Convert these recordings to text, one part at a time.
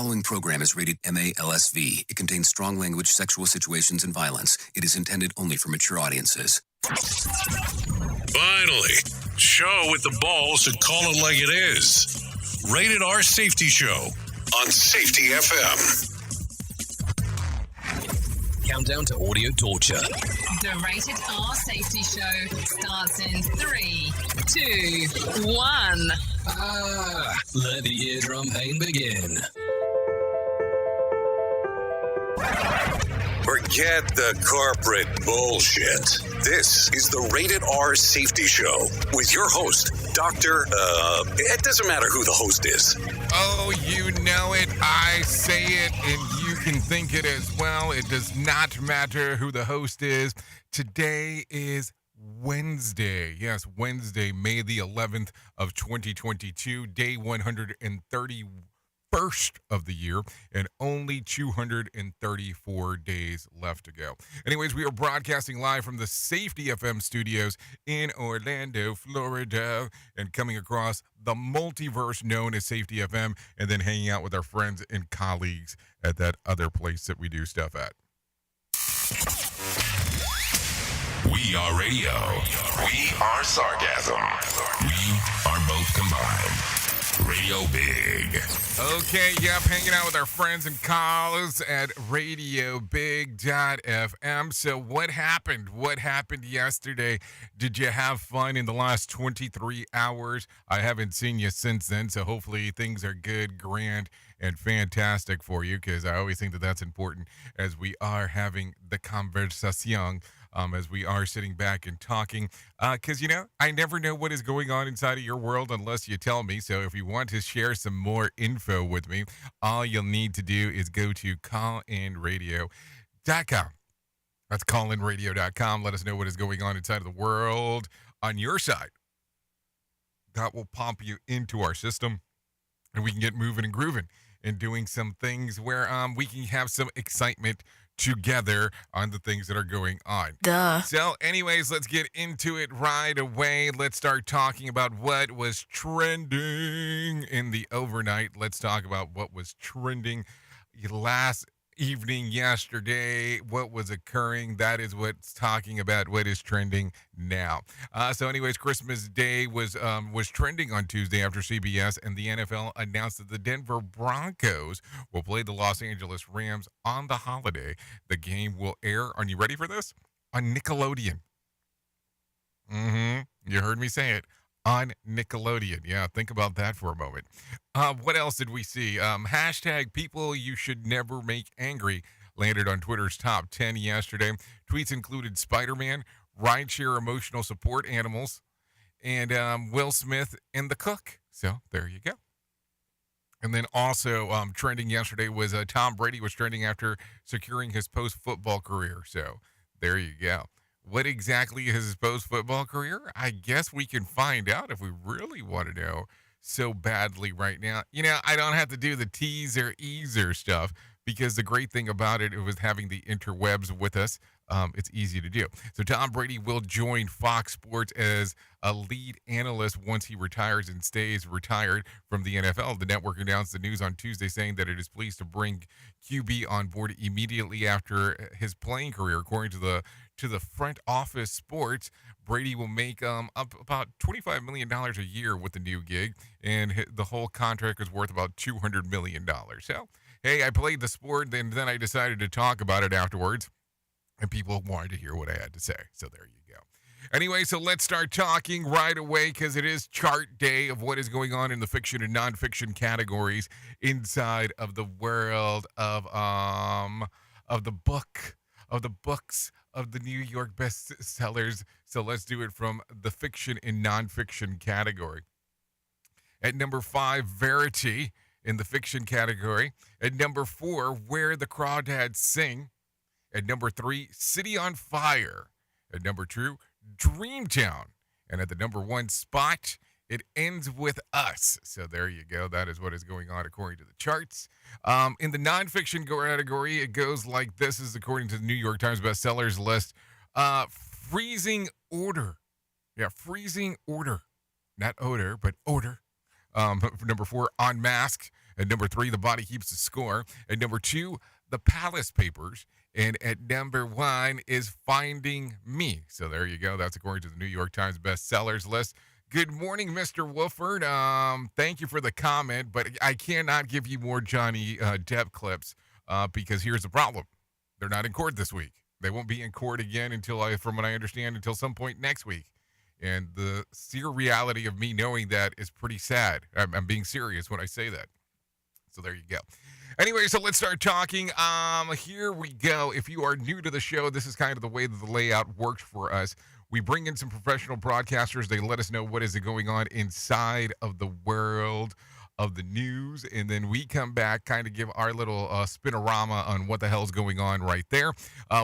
following program is rated MA-LSV. It contains strong language, sexual situations, and violence. It is intended only for mature audiences. Finally, show with the balls to call it like it is. Rated R Safety Show on Safety FM. Countdown to audio torture. The Rated R Safety Show starts in 3, 2, 1. Let the eardrum pain begin. Forget the corporate bullshit. This is the Rated R Safety Show with your host, Dr. It doesn't matter who the host is. Oh, you know it. I say it, and you can think it as well. It does not matter who the host is. Today is Wednesday. Yes, Wednesday, May the 11th of 2022, day 131st of the year, and only 234 days left to go. Anyways, we are broadcasting live from the Safety FM studios in Orlando, Florida, and coming across the multiverse known as Safety FM, and then hanging out with our friends and colleagues at that other place that we do stuff at. We are radio. We are sarcasm. We are both combined. Radio Big. Okay, yep, hanging out with our friends and colleagues at RadioBig.fm. So what happened? What happened yesterday? Did you have fun in the last 23 hours? I haven't seen you since then, so hopefully things are good, grand, and fantastic for you, because I always think that that's important as we are having the conversation. As we are sitting back and talking, because, I never know what is going on inside of your world unless you tell me. So if you want to share some more info with me, all you'll need to do is go to callinradio.com. That's callinradio.com. Let us know what is going on inside of the world on your side. That will pump you into our system, and we can get moving and grooving and doing some things where we can have some excitement together on the things that are going on. Duh. So anyways, let's get into it right away. Let's start talking about what was trending in the overnight. Let's talk about what was trending last evening, yesterday, what was occurring. That is what's talking about what is trending now. So anyways, Christmas Day was trending on Tuesday after CBS and the NFL announced that the Denver Broncos will play the Los Angeles Rams on the holiday. The game will air, are you ready for this? On Nickelodeon. You heard me say it. On Nickelodeon. Yeah, think about that for a moment. What else did we see? Hashtag people you should never make angry landed on Twitter's top 10 yesterday. Tweets included Spider-Man, rideshare emotional support animals, and Will Smith and the cook. So there you go. And then also trending yesterday was Tom Brady was trending after securing his post-football career. So there you go. What exactly is his post-football career? I guess we can find out if we really want to know so badly right now. I don't have to do the T's or E's or stuff, because the great thing about it was having the interwebs with us. It's easy to do. So Tom Brady will join Fox Sports as a lead analyst once he retires and stays retired from the NFL. The network announced the news on Tuesday, saying that it is pleased to bring QB on board immediately after his playing career. According to the front office sports, Brady will make up about $25 million a year with the new gig, and the whole contract is worth about $200 million. So, hey, I played the sport, then I decided to talk about it afterwards, and people wanted to hear what I had to say. So there you go. Anyway, so let's start talking right away, because it is chart day of what is going on in the fiction and nonfiction categories inside of the world of the books of the New York bestsellers. So let's do it from the fiction and nonfiction category. At number 5, Verity in the fiction category. At number 4, Where the Crawdads Sing. At number 3, City on Fire. At number 2, Dreamtown. And at the number 1 spot, It Ends With Us. So there you go. That is what is going on according to the charts. In the nonfiction category, it goes like this. Is according to the New York Times bestsellers list. Freezing Order. Yeah, Freezing Order. Not odor, but order. Number 4, Unmasked. At number 3, The Body Keeps the Score. At number 2, The Palace Papers. And at number 1 is Finding Me. So there you go. That's according to the New York Times bestsellers list. Good morning, Mr. Wolford. Thank you for the comment, but I cannot give you more Johnny Depp clips because here's the problem. They're not in court this week. They won't be in court again from what I understand, until some point next week. And the sheer reality of me knowing that is pretty sad. I'm being serious when I say that. So there you go. Anyway, so let's start talking. Here we go. If you are new to the show, this is kind of the way that the layout works for us. We bring in some professional broadcasters. They let us know what is going on inside of the world of the news, and then we come back, kind of give our little spinorama on what the hell's going on right there.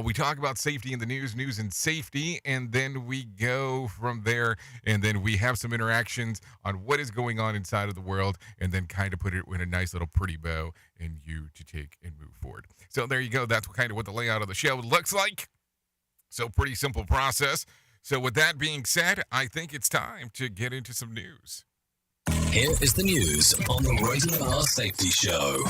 We talk about safety in the news and safety, and then we go from there, and then we have some interactions on what is going on inside of the world, and then kind of put it in a nice little pretty bow and you to take and move forward. So there you go. That's kind of what the layout of the show looks like. So pretty simple process. So with that being said, I think it's time to get into some news. Here is the news on the Rated R Safety Show.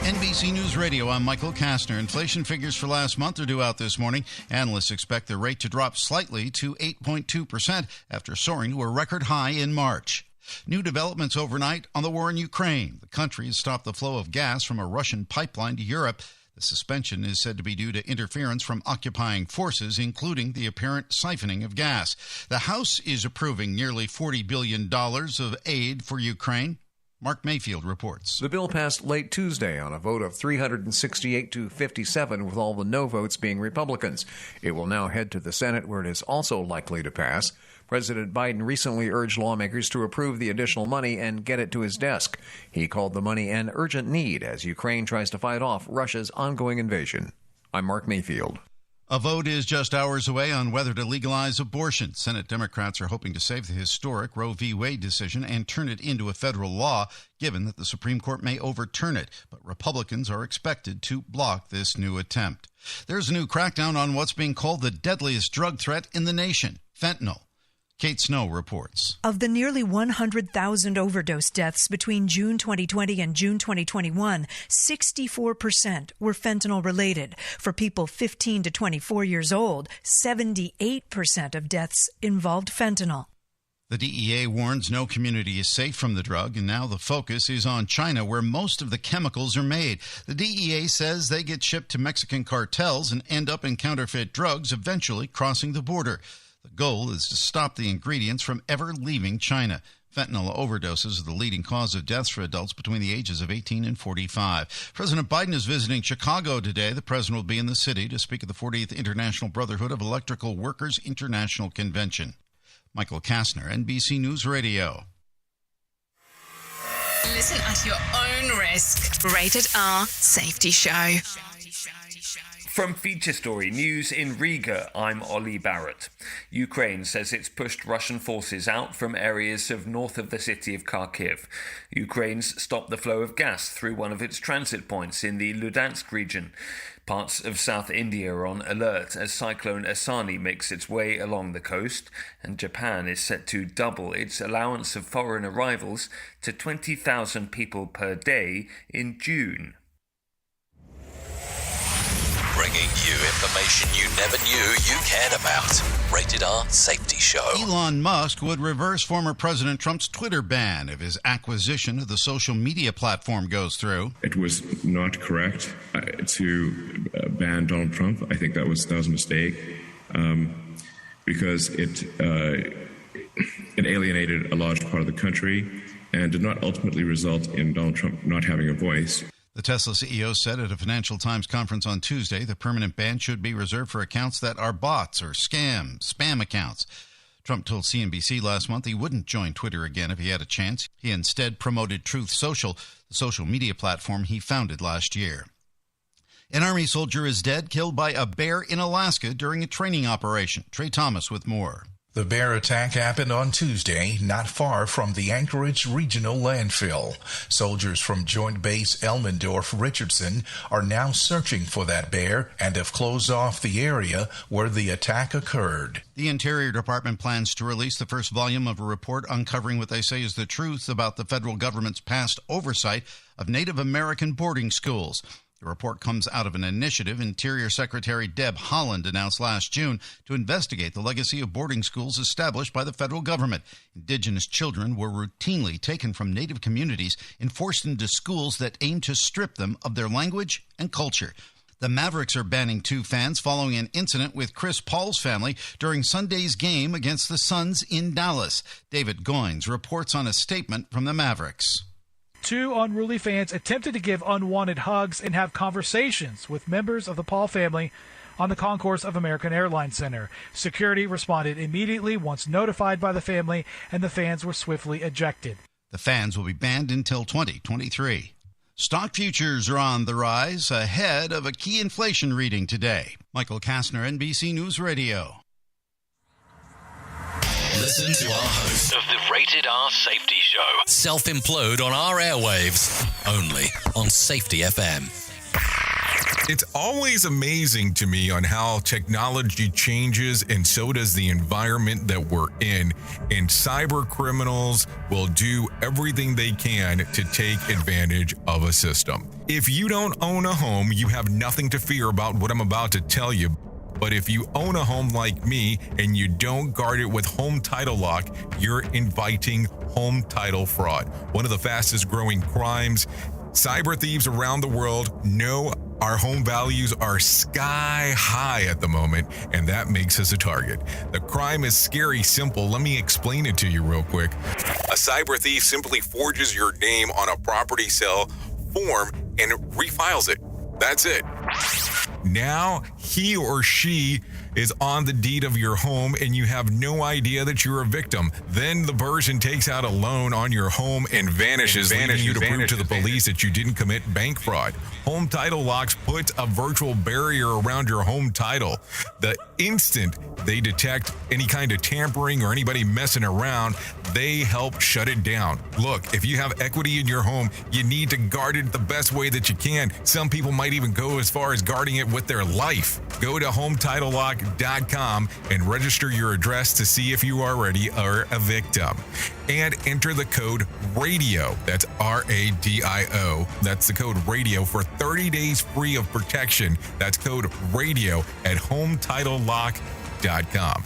NBC News Radio, I'm Michael Kastner. Inflation figures for last month are due out this morning. Analysts expect the rate to drop slightly to 8.2% after soaring to a record high in March. New developments overnight on the war in Ukraine. The country has stopped the flow of gas from a Russian pipeline to Europe. The suspension is said to be due to interference from occupying forces, including the apparent siphoning of gas. The House is approving nearly $40 billion of aid for Ukraine. Mark Mayfield reports. The bill passed late Tuesday on a vote of 368 to 57, with all the no votes being Republicans. It will now head to the Senate, where it is also likely to pass. President Biden recently urged lawmakers to approve the additional money and get it to his desk. He called the money an urgent need as Ukraine tries to fight off Russia's ongoing invasion. I'm Mark Mayfield. A vote is just hours away on whether to legalize abortion. Senate Democrats are hoping to save the historic Roe v. Wade decision and turn it into a federal law, given that the Supreme Court may overturn it. But Republicans are expected to block this new attempt. There's a new crackdown on what's being called the deadliest drug threat in the nation, fentanyl. Kate Snow reports. Of the nearly 100,000 overdose deaths between June 2020 and June 2021, 64% were fentanyl related. For people 15 to 24 years old, 78% of deaths involved fentanyl. The DEA warns no community is safe from the drug, and now the focus is on China, where most of the chemicals are made. The DEA says they get shipped to Mexican cartels and end up in counterfeit drugs, eventually crossing the border. The goal is to stop the ingredients from ever leaving China. Fentanyl overdoses are the leading cause of deaths for adults between the ages of 18 and 45. President Biden is visiting Chicago today. The president will be in the city to speak at the 40th International Brotherhood of Electrical Workers International Convention. Michael Kastner, NBC News Radio. Listen at your own risk. Rated R Safety Show. From Feature Story News in Riga, I'm Ollie Barrett. Ukraine says it's pushed Russian forces out from areas north of the city of Kharkiv. Ukraine's stopped the flow of gas through one of its transit points in the Luhansk region. Parts of South India are on alert as Cyclone Asani makes its way along the coast, and Japan is set to double its allowance of foreign arrivals to 20,000 people per day in June. Bringing you information you never knew you cared about. Rated R Safety Show. Elon Musk would reverse former President Trump's Twitter ban if his acquisition of the social media platform goes through. It was not correct to ban Donald Trump. I think that was a mistake because it alienated a large part of the country and did not ultimately result in Donald Trump not having a voice. The Tesla CEO said at a Financial Times conference on Tuesday the permanent ban should be reserved for accounts that are bots or spam accounts. Trump told CNBC last month he wouldn't join Twitter again if he had a chance. He instead promoted Truth Social, the social media platform he founded last year. An Army soldier is dead, killed by a bear in Alaska during a training operation. Trey Thomas with more. The bear attack happened on Tuesday, not far from the Anchorage Regional Landfill. Soldiers from Joint Base Elmendorf-Richardson are now searching for that bear and have closed off the area where the attack occurred. The Interior Department plans to release the first volume of a report uncovering what they say is the truth about the federal government's past oversight of Native American boarding schools. The report comes out of an initiative Interior Secretary Deb Haaland announced last June to investigate the legacy of boarding schools established by the federal government. Indigenous children were routinely taken from Native communities and forced into schools that aim to strip them of their language and culture. The Mavericks are banning 2 fans following an incident with Chris Paul's family during Sunday's game against the Suns in Dallas. David Goins reports on a statement from the Mavericks. 2 unruly fans attempted to give unwanted hugs and have conversations with members of the Paul family on the concourse of American Airlines Center. Security responded immediately once notified by the family, and the fans were swiftly ejected. The fans will be banned until 2023. Stock futures are on the rise ahead of a key inflation reading today. Michael Kastner, NBC News Radio. Listen to our host of the Rated R Safety Show self-implode on our airwaves, only on Safety FM. It's always amazing to me on how technology changes, and so does the environment that we're in. And cyber criminals will do everything they can to take advantage of a system. If you don't own a home, you have nothing to fear about what I'm about to tell you. But if you own a home like me and you don't guard it with home title lock, you're inviting home title fraud. One of the fastest growing crimes. Cyber thieves around the world know our home values are sky high at the moment, and that makes us a target. The crime is scary simple. Let me explain it to you real quick. A cyber thief simply forges your name on a property sale form and refiles it. That's it. Now he or she is on the deed of your home and you have no idea that you're a victim. Then the person takes out a loan on your home and vanishes, leaving you to prove to the police that you didn't commit bank fraud. Home Title Locks puts a virtual barrier around your home title. The instant they detect any kind of tampering or anybody messing around, they help shut it down. Look, if you have equity in your home, you need to guard it the best way that you can. Some people might even go as far as guarding it with their life. Go to HometitleLock.com and register your address to see if you already are a victim. And enter the code RADIO. That's RADIO. That's the code RADIO for 30 days free of protection. That's code RADIO at HometitleLock.com.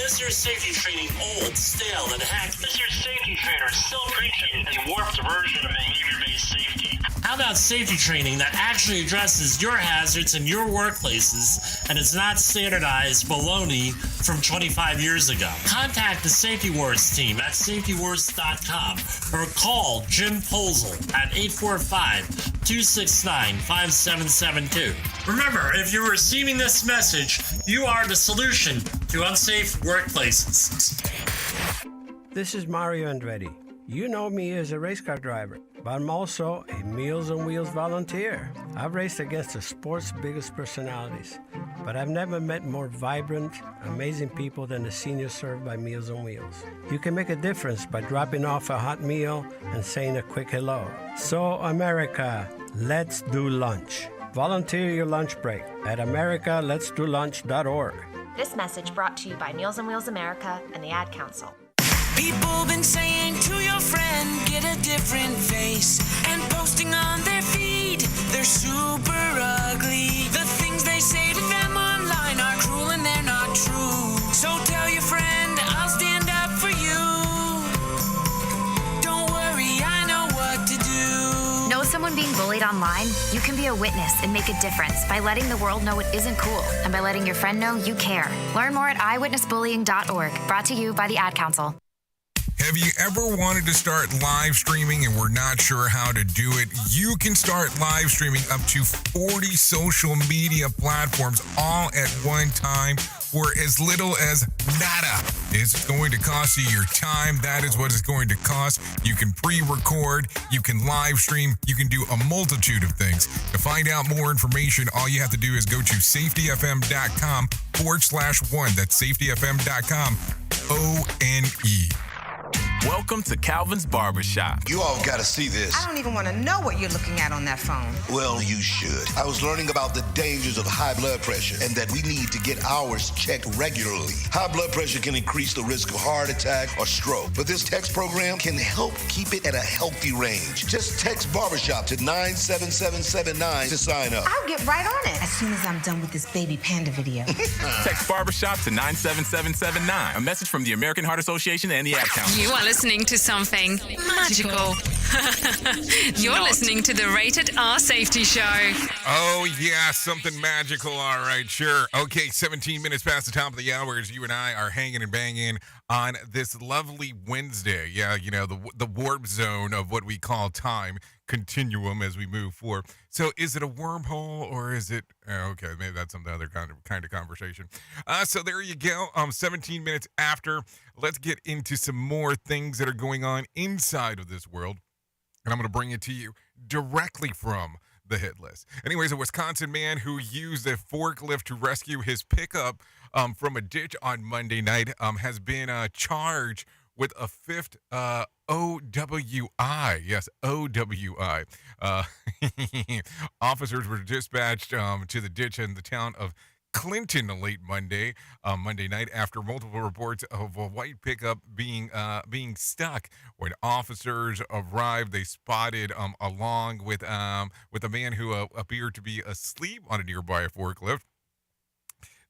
Is your safety training old, stale, and hacked? Is your safety trainer still preaching a warped version of behavior-based safety? How about safety training that actually addresses your hazards in your workplaces and is not standardized baloney from 25 years ago? Contact the Safety Wars team at safetywars.com or call Jim Posel at 845-269-5772. Remember, if you're receiving this message, you are the solution to unsafe workplaces. This is Mario Andretti. You know me as a race car driver, but I'm also a Meals on Wheels volunteer. I've raced against the sport's biggest personalities, but I've never met more vibrant, amazing people than the seniors served by Meals on Wheels. You can make a difference by dropping off a hot meal and saying a quick hello. So, America, let's do lunch. Volunteer your lunch break at americaletsdolunch.org. This message brought to you by Meals on Wheels America and the Ad Council. People been saying to your friend, get a different face, and posting on their feed, they're super ugly. The things they say to them online are cruel and they're not true. So tell your friend, I'll stand up for you. Don't worry, I know what to do. Know someone being bullied online? You can be a witness and make a difference by letting the world know it isn't cool and by letting your friend know you care. Learn more at eyewitnessbullying.org. Brought to you by the Ad Council. Have you ever wanted to start live streaming and were not sure how to do it? You can start live streaming up to 40 social media platforms all at one time for as little as nada. It's going to cost you your time. That is what it's going to cost. You can pre-record, you can live stream, you can do a multitude of things. To find out more information, all you have to do is go to safetyfm.com/one. That's safetyfm.com, ONE. Welcome to Calvin's Barbershop. You all got to see this. I don't even want to know what you're looking at on that phone. Well, you should. I was learning about the dangers of high blood pressure and that we need to get ours checked regularly. High blood pressure can increase the risk of heart attack or stroke, but this text program can help keep it at a healthy range. Just text barbershop to 97779 to sign up. I'll get right on it as soon as I'm done with this baby panda video. Text barbershop to 97779. A message from the American Heart Association and the Ad Council. You are listening to something magical. You're listening to the Rated R Safety Show. Oh, yeah, something magical. All right, sure. Okay, 17 minutes past the top of the hour as you and I are hanging and banging on this lovely Wednesday. Yeah, you know, the warp zone of what we call time continuum as we move forward. So is it a wormhole or is it okay, maybe that's some other kind of conversation. So there you go. 17 minutes after, let's get into some more things that are going on inside of this world, and I'm going to bring it to you directly from the hit list. Anyways, a Wisconsin man who used a forklift to rescue his pickup from a ditch on Monday night has been charged with a fifth OWI. Yes, OWI. Officers were dispatched to the ditch in the town of Clinton late Monday night after multiple reports of a white pickup being stuck. When officers arrived, they spotted along with a man who appeared to be asleep on a nearby forklift.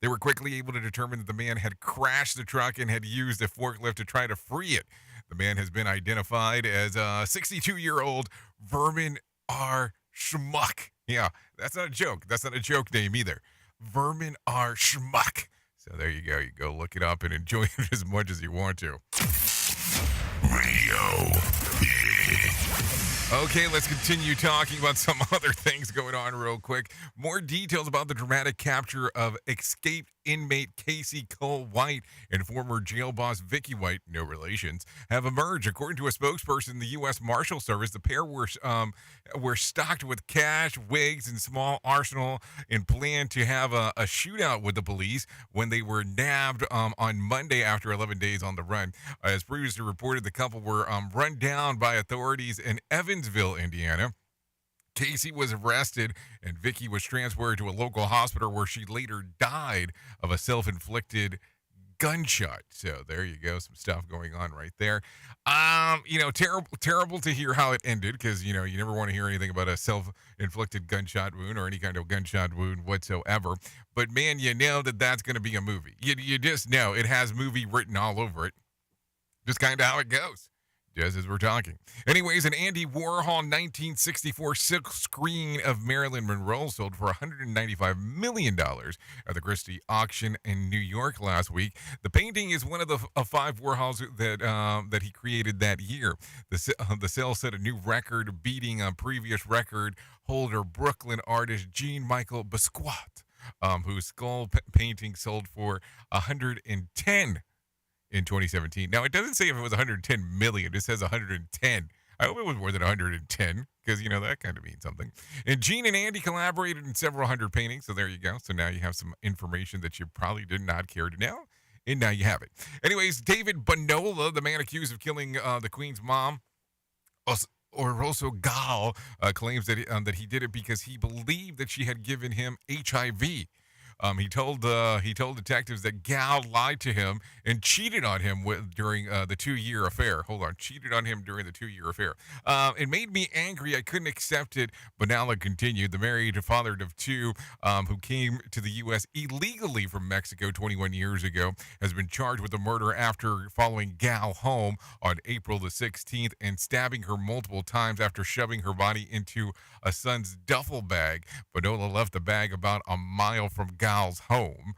They were quickly able to determine that the man had crashed the truck and had used a forklift to try to free it. The man has been identified as 62-year-old Vermin R. Schmuck. Yeah, that's not a joke. That's not a joke name either. Vermin R. Schmuck. So there you go. You go look it up and enjoy it as much as you want to. Radio. Okay, let's continue talking about some other things going on real quick. More details about the dramatic capture of escaped inmate Casey Cole White and former jail boss Vicky White, no relations, have emerged. According to a spokesperson in the U.S. Marshal Service, the pair were stocked with cash, wigs, and small arsenal and planned to have a shootout with the police when they were nabbed on Monday after 11 days on the run. As previously reported, the couple were run down by authorities in Evansville, Indiana. Casey was arrested and Vicky was transferred to a local hospital where she later died of a self-inflicted gunshot. So there you go. Some stuff going on right there. Terrible to hear how it ended because, you never want to hear anything about a self-inflicted gunshot wound or any kind of gunshot wound whatsoever. But, man, you know that's going to be a movie. You just know it has movie written all over it. Just kind of how it goes. Just as we're talking. Anyways, an Andy Warhol 1964 silk screen of Marilyn Monroe sold for $195 million at the Christie auction in New York last week. The painting is one of the five Warhols that he created that year. The sale set a new record, beating a previous record holder Brooklyn artist Jean-Michel Basquiat, whose skull painting sold for $110 in 2017. Now, it doesn't say if it was 110 million. It says 110. I hope it was more than 110 because, that kind of means something. And Gene and Andy collaborated in several hundred paintings, so there you go. So now you have some information that you probably did not care to know, and now you have it. Anyways, David Bonola, the man accused of killing the Queen's mom, also Gal, claims that he did it because he believed that she had given him HIV. He told detectives that Gal lied to him and cheated on him during the 2-year affair. Cheated on him during the 2-year affair. It made me angry. I couldn't accept it. Bonalla continued. The married father of two who came to the U.S. illegally from Mexico 21 years ago has been charged with the murder after following Gal home on April the 16th and stabbing her multiple times after shoving her body into a son's duffel bag. Bonola left the bag about a mile from Gal's home.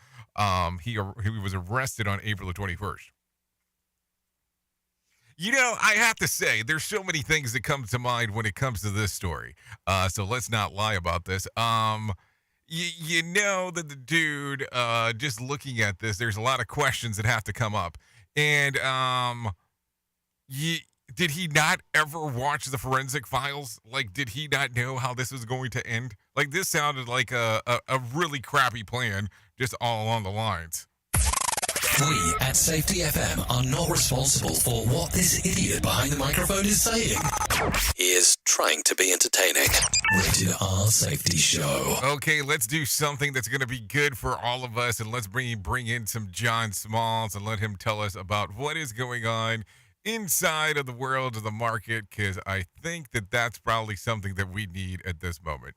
He was arrested on April the 21st. I have to say, there's so many things that come to mind when it comes to this story. So let's not lie about this. you know that the dude, just looking at this, there's a lot of questions that have to come up. And did he not ever watch the forensic files? Like, did he not know how this was going to end? Like, this sounded like a really crappy plan, just all along the lines. We at Safety FM are not responsible for what this idiot behind the microphone is saying. He is trying to be entertaining. Rated R Safety Show. Okay, let's do something that's going to be good for all of us, and let's bring in some John Smalls and let him tell us about what is going on inside of the world of the market, because I think that that's probably something that we need at this moment.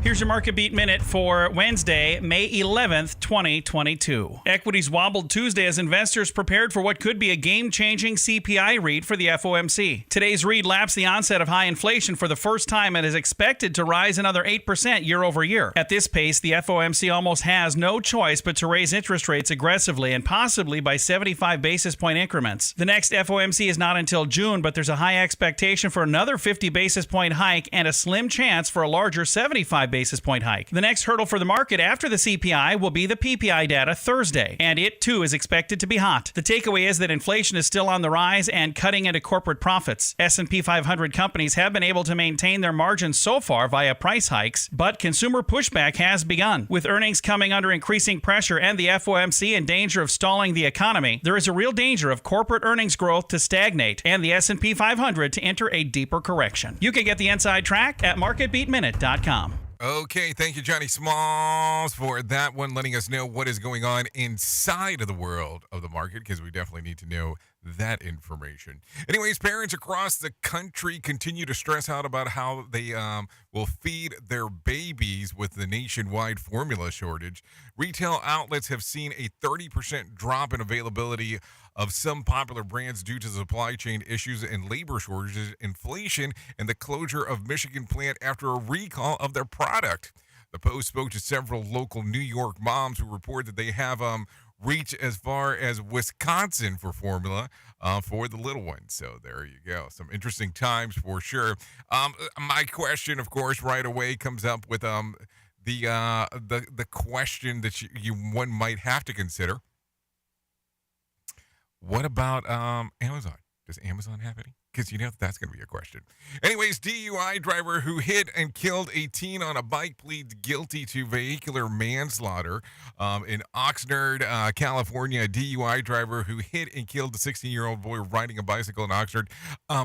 Here's your Market Beat Minute for Wednesday, May 11th, 2022. Equities wobbled Tuesday as investors prepared for what could be a game-changing CPI read for the FOMC. Today's read laps the onset of high inflation for the first time and is expected to rise another 8% year over year. At this pace, the FOMC almost has no choice but to raise interest rates aggressively and possibly by 75 basis point increments. The next FOMC is not until June, but there's a high expectation for another 50 basis point hike and a slim chance for a larger 75 basis point hike. The next hurdle for the market after the CPI will be the PPI data Thursday, and it too is expected to be hot. The takeaway is that inflation is still on the rise and cutting into corporate profits. S&P 500 companies have been able to maintain their margins so far via price hikes, but consumer pushback has begun. With earnings coming under increasing pressure and the FOMC in danger of stalling the economy, there is a real danger of corporate earnings growth to stagnate and the S&P 500 to enter a deeper correction. You can get the inside track at marketbeatminute.com. Okay, thank you, Johnny Smalls, for that one, letting us know what is going on inside of the world of the market, because we definitely need to know that information. Anyways, parents across the country continue to stress out about how they will feed their babies with the nationwide formula shortage. Retail outlets have seen a 30% drop in availability of some popular brands due to supply chain issues and labor shortages, inflation, and the closure of Michigan plant after a recall of their product. The Post spoke to several local New York moms who report that they have reached as far as Wisconsin for formula for the little ones. So there you go. Some interesting times for sure. My question, of course, right away comes up with the question that one might have to consider. What about Amazon? Does Amazon have any? Because you know that's going to be a question. Anyways, DUI driver who hit and killed a teen on a bike pleads guilty to vehicular manslaughter. In Oxnard, California, a DUI driver who hit and killed a 16-year-old boy riding a bicycle in Oxnard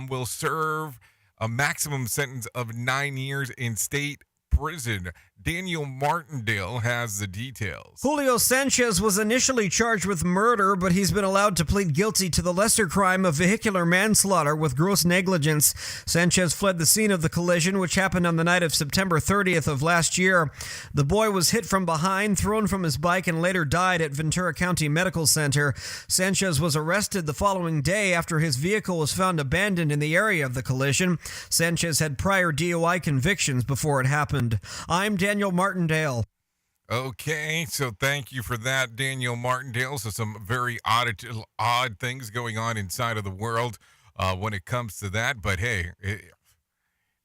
will serve a maximum sentence of 9 years in state prison. Daniel Martindale has the details. Julio Sanchez was initially charged with murder, but he's been allowed to plead guilty to the lesser crime of vehicular manslaughter with gross negligence. Sanchez fled the scene of the collision, which happened on the night of September 30th of last year. The boy was hit from behind, thrown from his bike, and later died at Ventura County Medical Center. Sanchez was arrested the following day after his vehicle was found abandoned in the area of the collision. Sanchez had prior DUI convictions before it happened. I'm Daniel Martindale. Okay, so thank you for that, Daniel Martindale. So some very odd things going on inside of the world when it comes to that. But hey,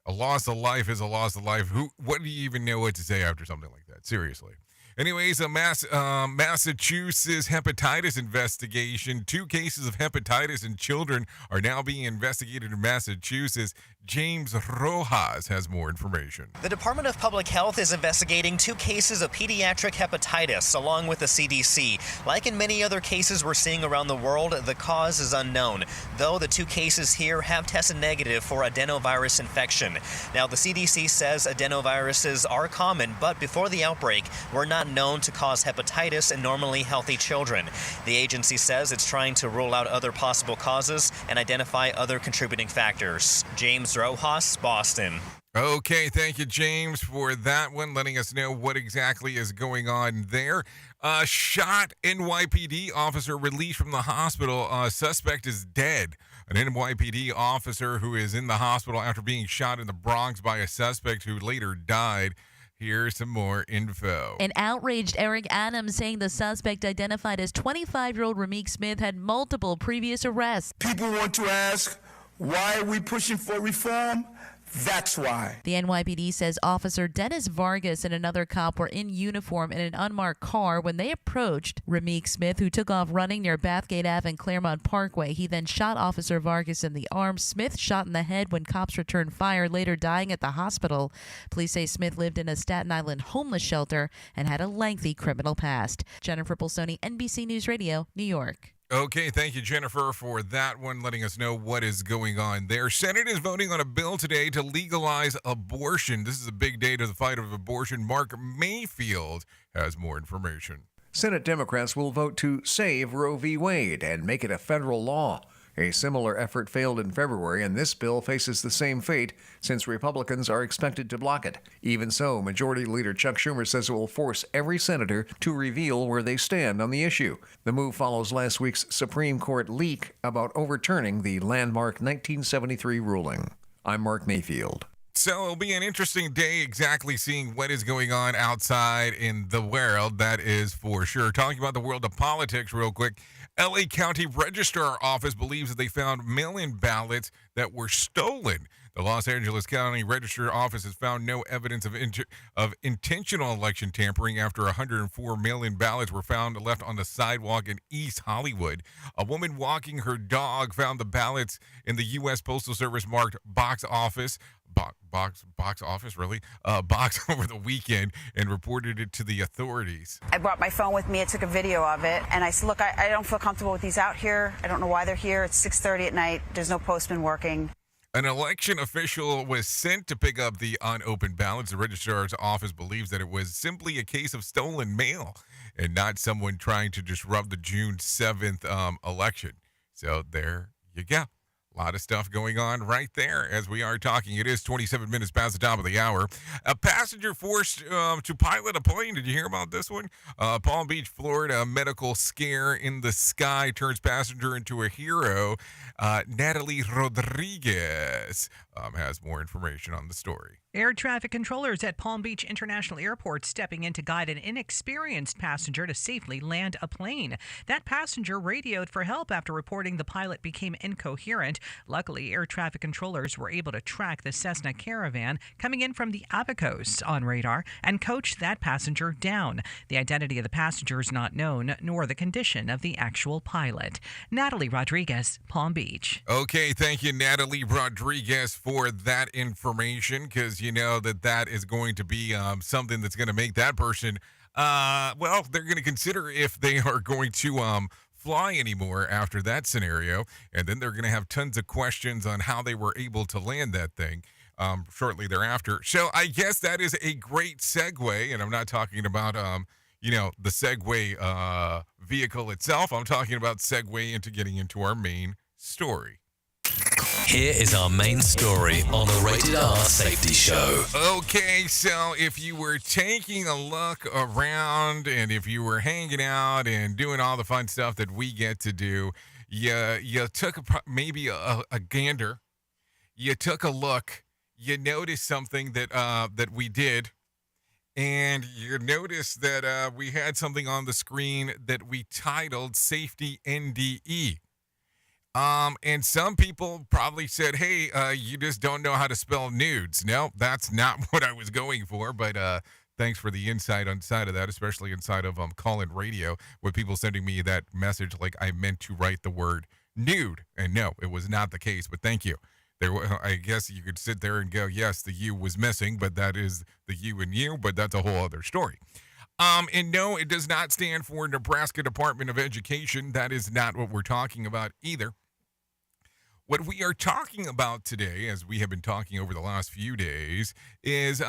a loss of life is a loss of life. What do you even know what to say after something like that? Seriously. Anyways, a Massachusetts hepatitis investigation. 2 cases of hepatitis in children are now being investigated in Massachusetts. James Rojas has more information. The Department of Public Health is investigating 2 cases of pediatric hepatitis, along with the CDC. Like in many other cases we're seeing around the world, the cause is unknown, though the 2 cases here have tested negative for adenovirus infection. Now, the CDC says adenoviruses are common, but before the outbreak, were not known to cause hepatitis in normally healthy children. The agency says it's trying to rule out other possible causes and identify other contributing factors. James Rojas, Boston. Okay, thank you, James, for that one, letting us know what exactly is going on there. Shot NYPD officer released from the hospital. Suspect is dead. An NYPD officer who is in the hospital after being shot in the Bronx by a suspect who later died. Here's some more info. An outraged Eric Adams saying the suspect, identified as 25-year-old Rameek Smith, had multiple previous arrests. People want to ask, why are we pushing for reform? That's why. The NYPD says Officer Dennis Vargas and another cop were in uniform in an unmarked car when they approached Rameek Smith, who took off running near Bathgate Ave and Claremont Parkway. He then shot Officer Vargas in the arm. Smith shot in the head when cops returned fire, later dying at the hospital. Police say Smith lived in a Staten Island homeless shelter and had a lengthy criminal past. Jennifer Bolsoni, NBC News Radio, New York. Okay, thank you, Jennifer, for that one, letting us know what is going on there. Senate is voting on a bill today to legalize abortion. This is a big day to the fight of abortion. Mark Mayfield has more information. Senate Democrats will vote to save Roe v. Wade and make it a federal law. A similar effort failed in February, and this bill faces the same fate since Republicans are expected to block it. Even so, Majority Leader Chuck Schumer says it will force every senator to reveal where they stand on the issue. The move follows last week's Supreme Court leak about overturning the landmark 1973 ruling. I'm Mark Mayfield. So it'll be an interesting day exactly seeing what is going on outside in the world, that is for sure. Talking about the world of politics real quick, LA County Registrar Office believes that they found mail-in ballots that were stolen. The Los Angeles County Registrar Office has found no evidence of intentional election tampering after 104 mail-in ballots were found left on the sidewalk in East Hollywood. A woman walking her dog found the ballots in the U.S. Postal Service marked box office over the weekend and reported it to the authorities. I brought my phone with me. I took a video of it, and I said, look, I don't feel comfortable with these out here. I don't know why they're here. It's 6:30 at night. There's no postman working. An election official was sent to pick up the unopened ballots. The registrar's office believes that it was simply a case of stolen mail and not someone trying to disrupt the June 7th election. So there you go. A lot of stuff going on right there as we are talking. It is 27 minutes past the top of the hour. A passenger forced to pilot a plane. Did you hear about this one? Palm Beach, Florida, medical scare in the sky turns passenger into a hero. Natalie Rodriguez has more information on the story. Air traffic controllers at Palm Beach International Airport stepping in to guide an inexperienced passenger to safely land a plane. That passenger radioed for help after reporting the pilot became incoherent. Luckily, air traffic controllers were able to track the Cessna Caravan coming in from the Abacos on radar and coach that passenger down. The identity of the passenger is not known, nor the condition of the actual pilot. Natalie Rodriguez, Palm Beach. Okay, thank you, Natalie Rodriguez, for that information, because you know that is going to be something that's going to make that person, they're going to consider if they are going to fly anymore after that scenario, and then they're going to have tons of questions on how they were able to land that thing shortly thereafter. So I guess that is a great segue, and I'm not talking about the Segway vehicle itself. I'm talking about segue into getting into our main story. Here is our main story on the Rated R Safety Show. Okay, so if you were taking a look around and if you were hanging out and doing all the fun stuff that we get to do, you took maybe a gander, you took a look, you noticed something that we did, and you noticed that we had something on the screen that we titled Safety NDE. And some people probably said, hey, you just don't know how to spell nudes. No, that's not what I was going for, but thanks for the insight inside of that, especially inside of call-in radio, with people sending me that message like I meant to write the word nude. And no, it was not the case, but thank you. I guess you could sit there and go, yes, the U was missing, but that is the U and you, but that's a whole other story. And no, it does not stand for Nebraska Department of Education. That is not what we're talking about either. What we are talking about today, as we have been talking over the last few days, is,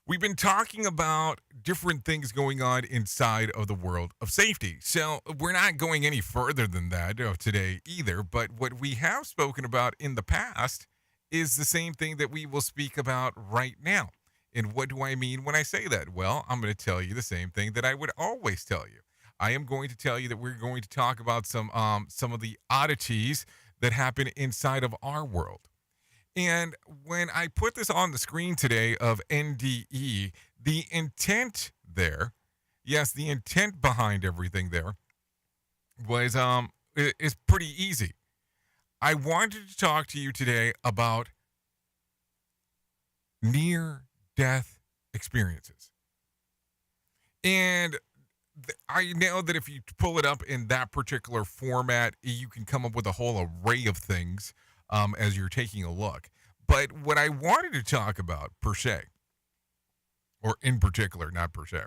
we've been talking about different things going on inside of the world of safety. So we're not going any further than that today either, but what we have spoken about in the past is the same thing that we will speak about right now. And what do I mean when I say that? Well, I'm going to tell you the same thing that I would always tell you. I am going to tell you that we're going to talk about some of the oddities that happen inside of our world. And when I put this on the screen today of NDE, the intent there, yes, the intent behind everything there was is pretty easy. I wanted to talk to you today about near-death experiences. And I know that if you pull it up in that particular format, you can come up with a whole array of things as you're taking a look. But what I wanted to talk about, per se, or in particular, not per se,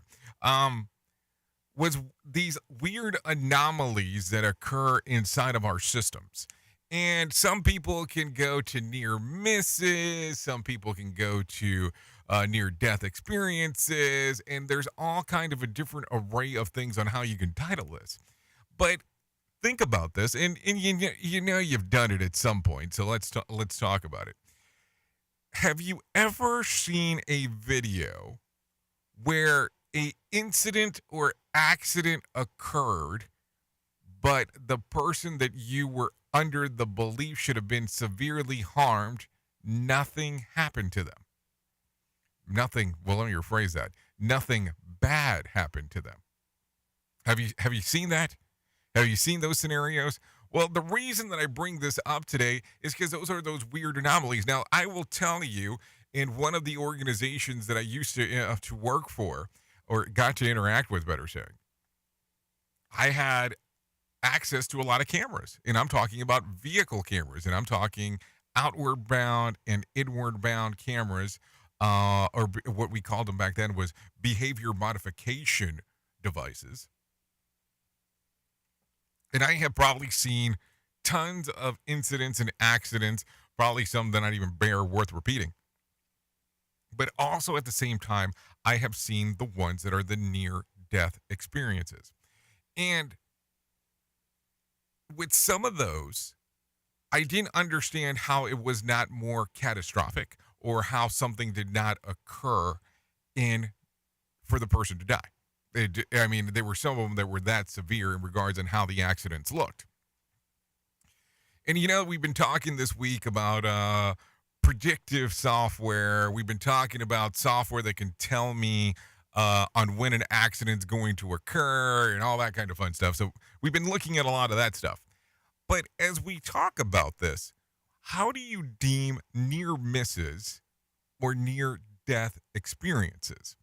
was these weird anomalies that occur inside of our systems. And some people can go to near misses, some people can go to near-death experiences, and there's all kind of a different array of things on how you can title this. But think about this, and you know you've done it at some point, so let's talk about it. Have you ever seen a video where a incident or accident occurred, but the person that you were under the belief should have been severely harmed, nothing happened to them? Nothing, well, let me rephrase that. Nothing bad happened to them. Have you seen that? Have you seen those scenarios? Well, the reason that I bring this up today is because those are those weird anomalies. Now, I will tell you, in one of the organizations that I used to work for, or got to interact with, better saying, I had access to a lot of cameras, and I'm talking about vehicle cameras, and I'm talking outward bound and inward bound cameras, or what we called them back then was behavior modification devices. And I have probably seen tons of incidents and accidents, probably some that not even bear worth repeating. But also at the same time, I have seen the ones that are the near-death experiences. And with some of those, I didn't understand how it was not more catastrophic or how something did not occur for the person to die. There were some of them that were that severe in regards on how the accidents looked. And, we've been talking this week about predictive software. We've been talking about software that can tell me on when an accident's going to occur and all that kind of fun stuff. So we've been looking at a lot of that stuff. But as we talk about this, how do you deem near misses or near-death experiences?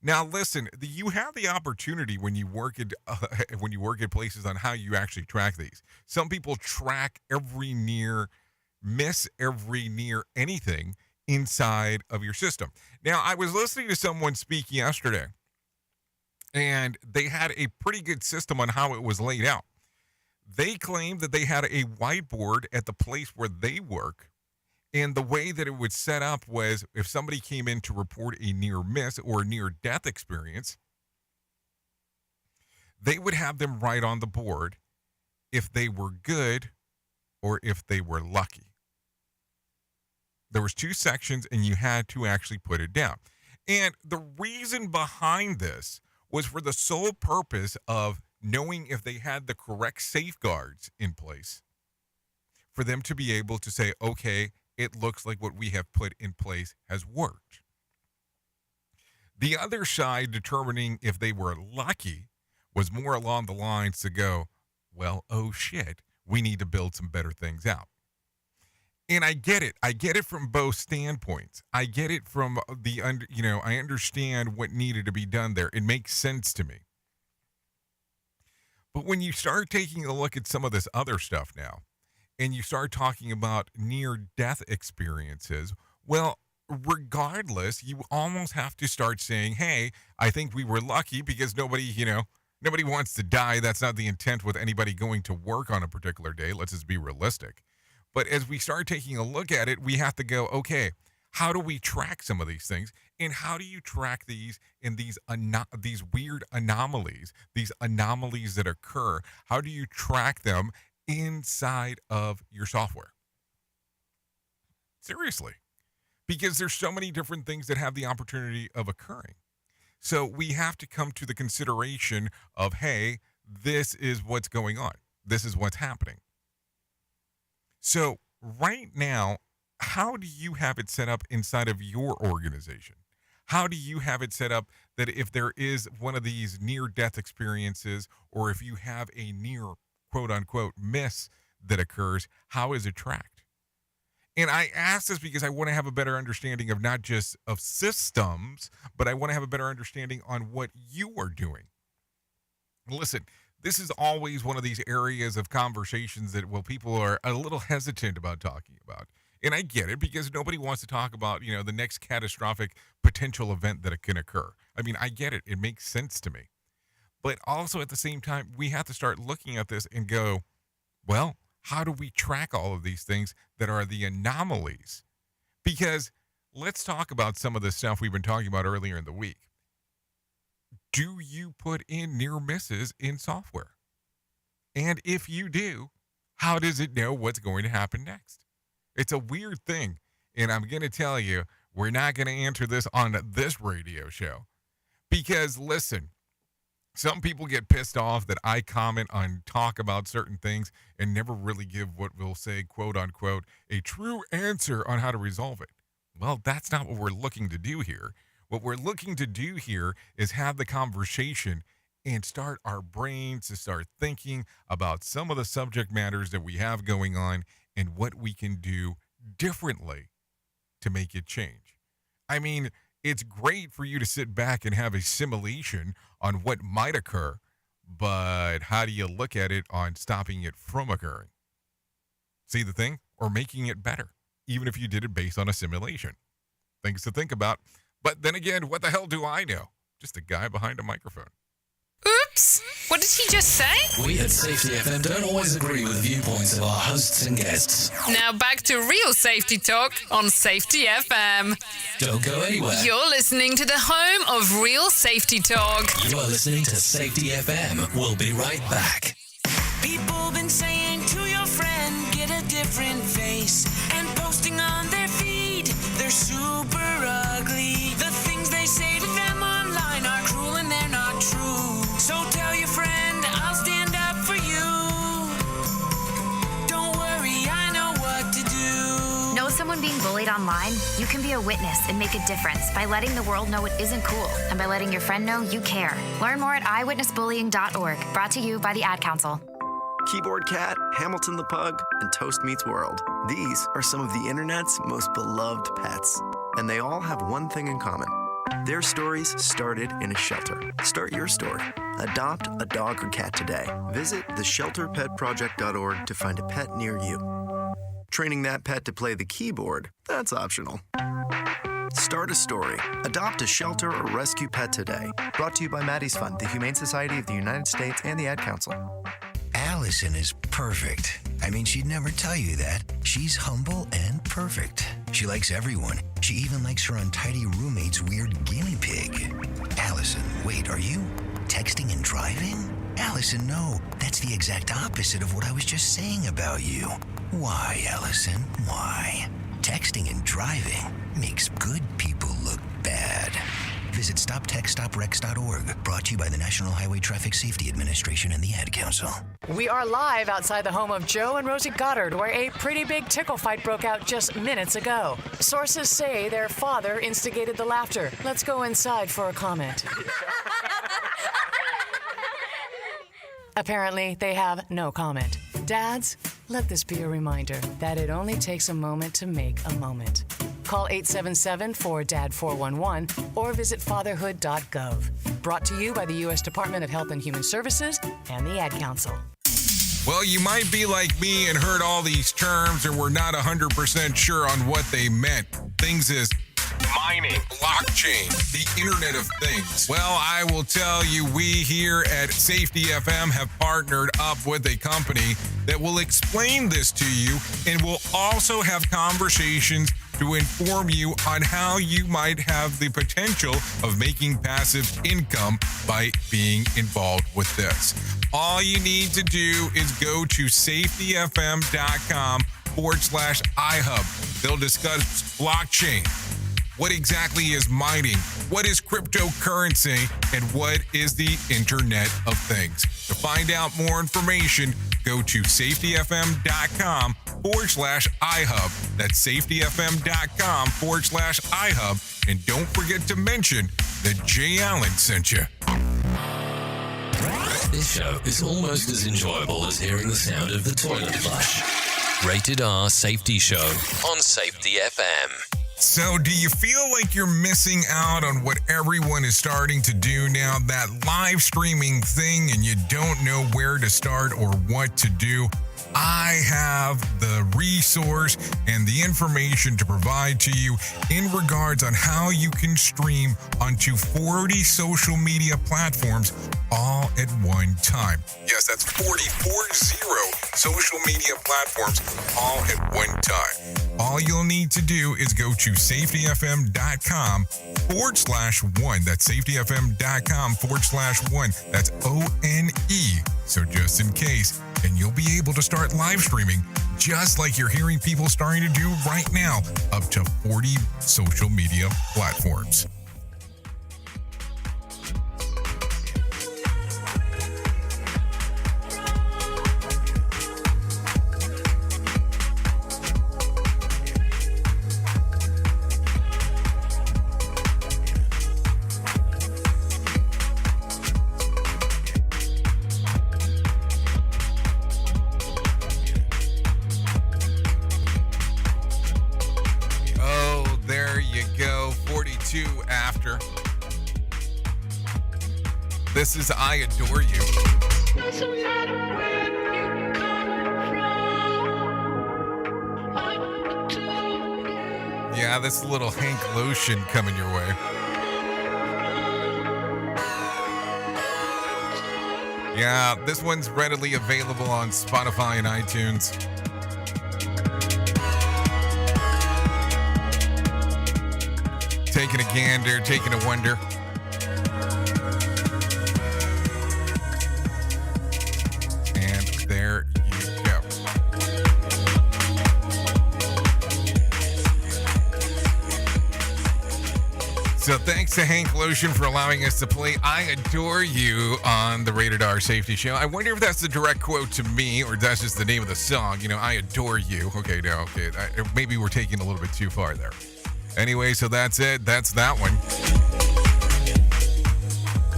Now, listen, you have the opportunity when you work at places on how you actually track these. Some people track every near miss, every near anything inside of your system. Now, I was listening to someone speak yesterday, and they had a pretty good system on how it was laid out. They claimed that they had a whiteboard at the place where they work, and the way that it would set up was if somebody came in to report a near miss or a near death experience, they would have them write on the board if they were good or if they were lucky. There was 2 sections, and you had to actually put it down. And the reason behind this was for the sole purpose of knowing if they had the correct safeguards in place for them to be able to say, okay, it looks like what we have put in place has worked. The other side determining if they were lucky was more along the lines to go, well, oh shit, we need to build some better things out. And I get it. I get it from both standpoints. I get it from I understand what needed to be done there. It makes sense to me. But when you start taking a look at some of this other stuff now, and you start talking about near-death experiences, well, regardless, you almost have to start saying, hey, I think we were lucky because nobody wants to die. That's not the intent with anybody going to work on a particular day. Let's just be realistic. But as we start taking a look at it, we have to go, okay, how do we track some of these things? And how do you track these in these weird anomalies, these anomalies that occur? How do you track them inside of your software? Seriously. Because there's so many different things that have the opportunity of occurring. So we have to come to the consideration of, hey, this is what's going on. This is what's happening. So right now, how do you have it set up inside of your organization? How do you have it set up that if there is one of these near-death experiences, or if you have a near quote-unquote miss, that occurs, how is it tracked? And I ask this because I want to have a better understanding of not just of systems, but I want to have a better understanding on what you are doing. Listen, this is always one of these areas of conversations that, well, people are a little hesitant about talking about. And I get it, because nobody wants to talk about, the next catastrophic potential event that can occur. I mean, I get it. It makes sense to me. But also at the same time, we have to start looking at this and go, well, how do we track all of these things that are the anomalies? Because let's talk about some of the stuff we've been talking about earlier in the week. Do you put in near misses in software? And if you do, how does it know what's going to happen next? It's a weird thing. And I'm going to tell you, we're not going to answer this on this radio show. Because listen, some people get pissed off that I comment on, talk about certain things, and never really give what we'll say, quote unquote, a true answer on how to resolve it. Well, that's not what we're looking to do here. What we're looking to do here is have the conversation and start our brains to start thinking about some of the subject matters that we have going on and what we can do differently to make it change. I mean, it's great for you to sit back and have a simulation on what might occur, but how do you look at it on stopping it from occurring? See the thing? Or making it better, even if you did it based on a simulation. Things to think about. But then again, what the hell do I know? Just a guy behind a microphone. Oops! What did he just say? We at Safety FM don't always agree with the viewpoints of our hosts and guests. Now back to real safety talk on Safety FM. Don't go anywhere. You're listening to the home of real safety talk. You are listening to Safety FM. We'll be right back. People been saying to your friend, get a different face, and posting on their feed, they're super ugly. The things they say to them online are cruel and they're not true. So tell your friend, I'll stand up for you. Don't worry, I know what to do. Know someone being bullied online? You can be a witness and make a difference by letting the world know it isn't cool and by letting your friend know you care. Learn more at eyewitnessbullying.org. Brought to you by the Ad Council. Keyboard Cat, Hamilton the Pug, and Toast Meets World. These are some of the internet's most beloved pets, and they all have one thing in common. Their stories started in a shelter. Start your story. Adopt a dog or cat today. Visit theshelterpetproject.org to find a pet near you. Training that pet to play the keyboard, that's optional. Start a story. Adopt a shelter or rescue pet today. Brought to you by Maddie's Fund, the Humane Society of the United States, and the Ad Council. Allison is perfect. I mean, she'd never tell you that. She's humble and perfect. She likes everyone. She even likes her untidy roommate's weird guinea pig. Allison, wait, are you texting and driving? Allison, no. That's the exact opposite of what I was just saying about you. Why, Allison? Why? Texting and driving makes good people look bad. Visit StopTextStopWrecks.org. Brought to you by the National Highway Traffic Safety Administration and the Ad Council. We are live outside the home of Joe and Rosie Goddard, where a pretty big tickle fight broke out just minutes ago. Sources say their father instigated the laughter. Let's go inside for a comment. Apparently, they have no comment. Dads, let this be a reminder that it only takes a moment to make a moment. Call 877-4DAD-411 or visit fatherhood.gov. Brought to you by the U.S. Department of Health and Human Services and the Ad Council. Well, you might be like me and heard all these terms and were not 100% sure on what they meant. Things as mining, blockchain, the Internet of Things. Well, I will tell you, we here at Safety FM have partnered up with a company that will explain this to you and will also have conversations to inform you on how you might have the potential of making passive income by being involved with this. All you need to do is go to safetyfm.com/iHub. They'll discuss blockchain. What exactly is mining? What is cryptocurrency? And what is the Internet of Things? To find out more information, go to safetyfm.com/iHub. That's safetyfm.com/iHub. And don't forget to mention that Jay Allen sent you. This show is almost as enjoyable as hearing the sound of the toilet flush. Rated R Safety Show on Safety FM. So, do you feel like you're missing out on what everyone is starting to do now? That live streaming thing, and you don't know where to start or what to do? I have the resource and the information to provide to you in regards on how you can stream onto 40 social media platforms all at one time. Yes, that's 40 social media platforms all at one time. All you'll need to do is go to safetyfm.com/1. That's safetyfm.com/1. That's ONE. So just in case, and you'll be able to start live streaming just like you're hearing people starting to do right now, up to 40 social media platforms. After. This is I Adore You. Yeah, this is a little Hank Lotion coming your way. Yeah, this one's readily available on Spotify and iTunes. Taking a gander, taking a wonder. And there you go. So thanks to Hank Lotion for allowing us to play I Adore You on the Rated R Safety Show. I wonder if that's the direct quote to me or that's just the name of the song. You know, I adore you. Okay, no, okay. Maybe we're taking a little bit too far there. Anyway, so that's it. That's that one.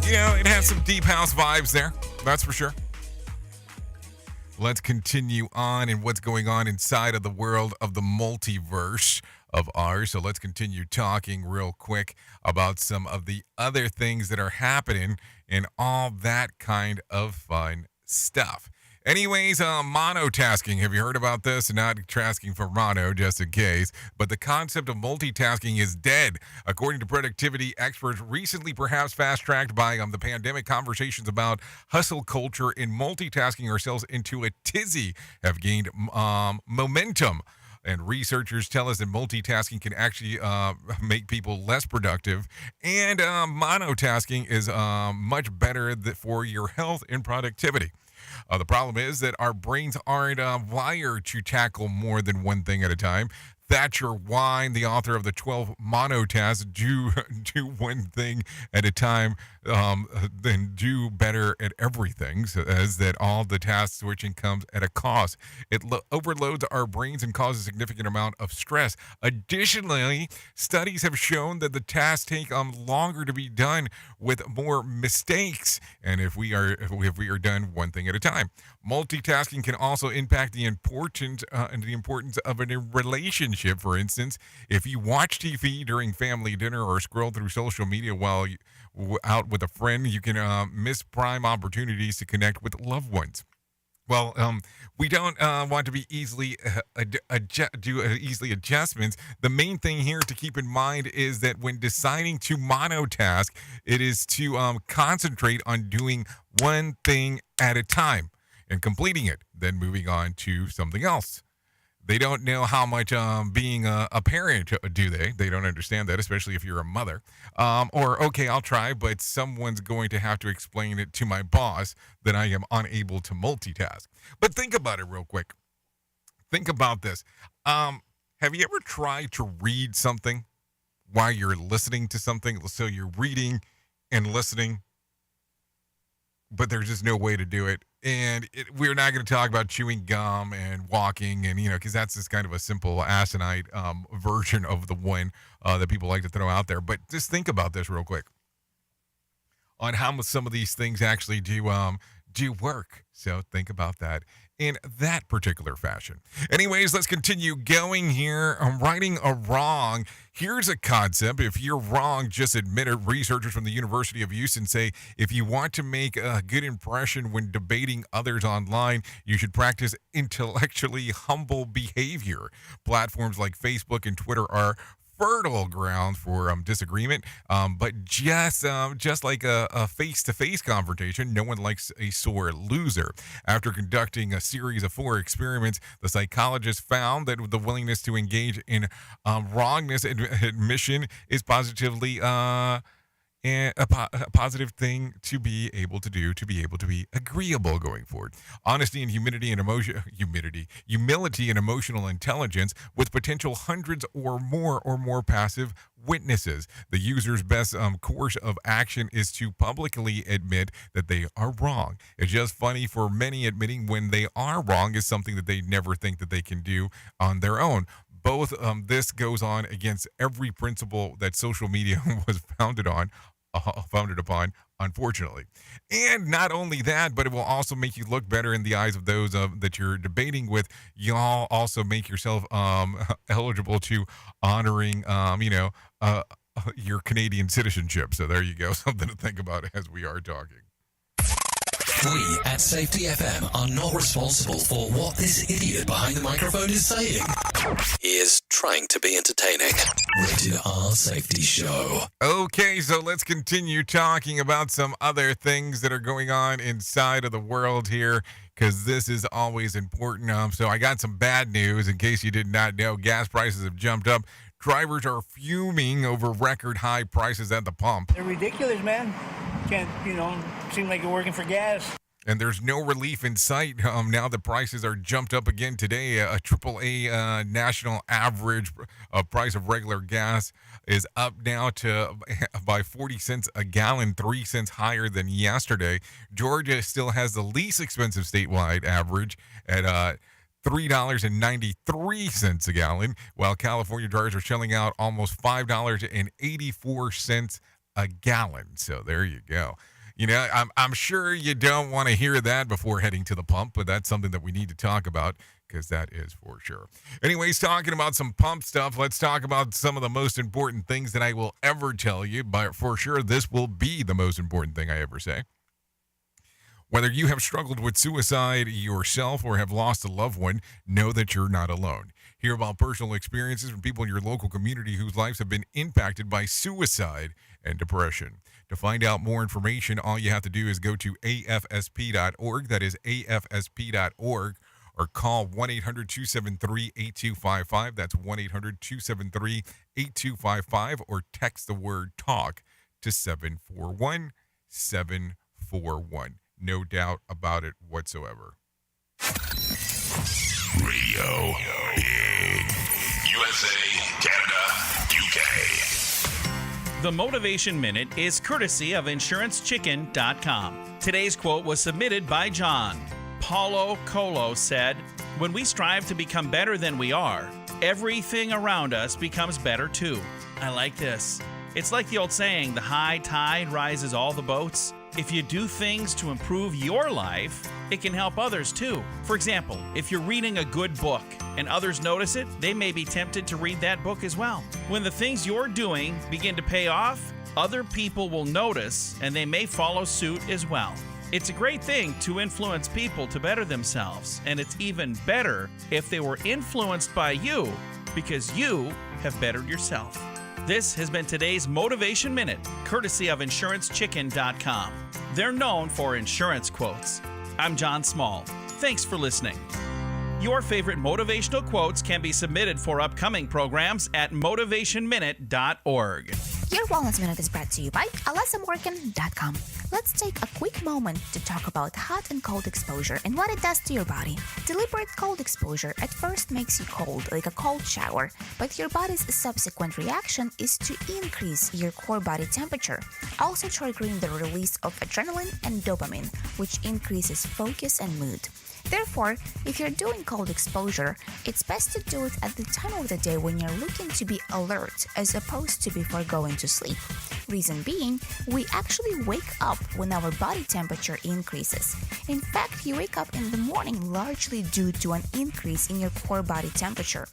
You know, it has some deep house vibes there. That's for sure. Let's continue on in what's going on inside of the world of the multiverse of ours. So let's continue talking real quick about some of the other things that are happening and all that kind of fun stuff. Anyways, monotasking. Have you heard about this? Not tasking for mono, just in case. But the concept of multitasking is dead. According to productivity experts, recently perhaps fast-tracked by the pandemic, conversations about hustle culture and multitasking ourselves into a tizzy have gained momentum. And researchers tell us that multitasking can actually make people less productive. And monotasking is much better for your health and productivity. The problem is that our brains aren't wired to tackle more than one thing at a time. Thatcher Wine, the author of the 12 monotasks, do one thing at a time, then do better at everything, so as that all the task switching comes at a cost. It overloads our brains and causes a significant amount of stress. Additionally, studies have shown that the tasks take longer to be done with more mistakes, and if we are done one thing at a time. Multitasking can also impact the importance of a relationship. For instance, if you watch TV during family dinner or scroll through social media while out with a friend, you can miss prime opportunities to connect with loved ones. Well, we don't want to be easily easily adjustments. The main thing here to keep in mind is that when deciding to monotask, it is to concentrate on doing one thing at a time and completing it, then moving on to something else. They don't know how much being a parent, do they? They don't understand that, especially if you're a mother. Or, okay, I'll try, but someone's going to have to explain it to my boss that I am unable to multitask. But think about it real quick. Think about this. Have you ever tried to read something while you're listening to something? So you're reading and listening, but there's just no way to do it. And we're not going to talk about chewing gum and walking and, because that's just kind of a simple asinine version of the one that people like to throw out there. But just think about this real quick on how some of these things actually do do work. So think about that in that particular fashion. Anyways, let's continue going here. Righting a wrong. Here's a concept. If you're wrong, just admit it. Researchers from the University of Houston say if you want to make a good impression when debating others online, you should practice intellectually humble behavior. Platforms like Facebook and Twitter are fertile ground for disagreement, but just like a face-to-face confrontation, no one likes a sore loser. After conducting a series of 4 experiments, the psychologists found that the willingness to engage in wrongness admission is positively and a positive thing to be able to do, to be able to be agreeable going forward. Honesty and humility and emotional intelligence with potential hundreds or more passive witnesses. The user's best course of action is to publicly admit that they are wrong. It's just funny for many, admitting when they are wrong is something that they never think that they can do on their own. Both this goes on against every principle that social media was founded upon, unfortunately. And not only that, but it will also make you look better in the eyes of those that you're debating with. Y'all also make yourself eligible to honoring, your Canadian citizenship. So there you go, something to think about as we are talking. We at Safety FM are not responsible for what this idiot behind the microphone is saying. He is trying to be entertaining. Rated R Safety Show. Okay, so let's continue talking about some other things that are going on inside of the world here, because this is always important. So I got some bad news in case you did not know. Gas prices have jumped up. Drivers are fuming over record high prices at the pump. They're ridiculous, man. Can't, seem like you're working for gas. And there's no relief in sight. Now the prices are jumped up again today. A AAA national average price of regular gas is up now to by 40 cents a gallon, 3 cents higher than yesterday. Georgia still has the least expensive statewide average at $3.93 a gallon, while California drivers are shelling out almost $5.84 a gallon. So there you go. I'm sure you don't want to hear that before heading to the pump, but that's something that we need to talk about, because that is for sure. Anyways, talking about some pump stuff, let's talk about some of the most important things that I will ever tell you, but for sure this will be the most important thing I ever say. Whether you have struggled with suicide yourself or have lost a loved one, know that you're not alone. Hear about personal experiences from people in your local community whose lives have been impacted by suicide and depression. To find out more information, all you have to do is go to afsp.org. That is afsp.org. Or call 1-800-273-8255. That's 1-800-273-8255. Or text the word TALK to 741-741. No doubt about it whatsoever. Radio in USA, Canada, UK. The Motivation Minute is courtesy of InsuranceChicken.com. Today's quote was submitted by John. Paulo Colo said, "When we strive to become better than we are, everything around us becomes better too." I like this. It's like the old saying, the high tide rises all the boats. If you do things to improve your life, it can help others too. For example, if you're reading a good book and others notice it, they may be tempted to read that book as well. When the things you're doing begin to pay off, other people will notice and they may follow suit as well. It's a great thing to influence people to better themselves, and it's even better if they were influenced by you because you have bettered yourself. This has been today's Motivation Minute, courtesy of InsuranceChicken.com. They're known for insurance quotes. I'm John Small. Thanks for listening. Your favorite motivational quotes can be submitted for upcoming programs at motivationminute.org. Your Wellness Minute is brought to you by AlassaMorgan.com. Let's take a quick moment to talk about hot and cold exposure and what it does to your body. Deliberate cold exposure at first makes you cold, like a cold shower, but your body's subsequent reaction is to increase your core body temperature, also triggering the release of adrenaline and dopamine, which increases focus and mood. Therefore, if you're doing cold exposure, it's best to do it at the time of the day when you're looking to be alert as opposed to before going to sleep. Reason being, we actually wake up when our body temperature increases. In fact, you wake up in the morning largely due to an increase in your core body temperature,